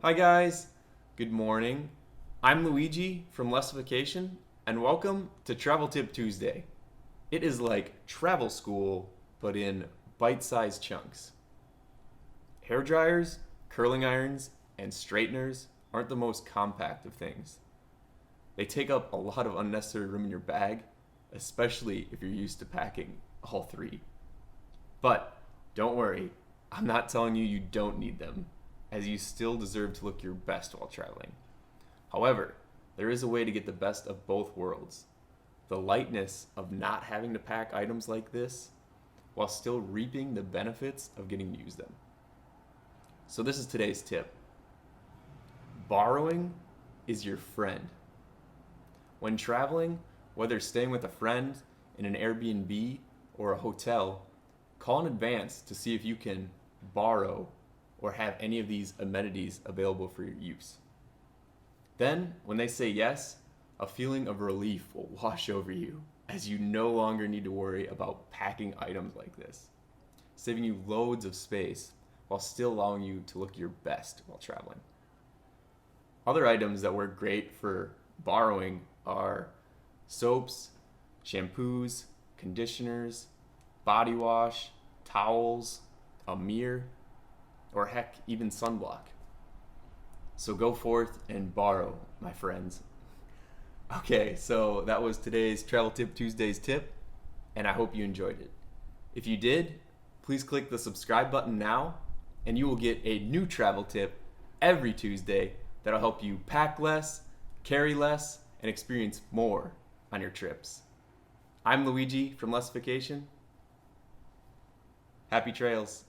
Hi guys, good morning. I'm Luigi from Lessification and welcome to Travel Tip Tuesday. It is like travel school but in bite-sized chunks. Hairdryers, curling irons, and straighteners aren't the most compact of things. They take up a lot of unnecessary room in your bag, especially if you're used to packing all three. But don't worry, I'm not telling you you don't need them, as you still deserve to look your best while traveling. However, there is a way to get the best of both worlds. The lightness of not having to pack items like this while still reaping the benefits of getting to use them. So this is today's tip. Borrowing is your friend. When traveling, whether staying with a friend in an Airbnb or a hotel, call in advance to see if you can borrow or have any of these amenities available for your use. Then, when they say yes, a feeling of relief will wash over you as you no longer need to worry about packing items like this, saving you loads of space while still allowing you to look your best while traveling. Other items that work great for borrowing are soaps, shampoos, conditioners, body wash, towels, a mirror, or heck, even sunblock. So go forth and borrow, my friends. Okay, so that was today's Travel Tip Tuesday's tip, and I hope you enjoyed it. If you did, please click the subscribe button now, and you will get a new travel tip every Tuesday that'll help you pack less, carry less, and experience more on your trips. I'm Luigi from Lessification. Happy trails.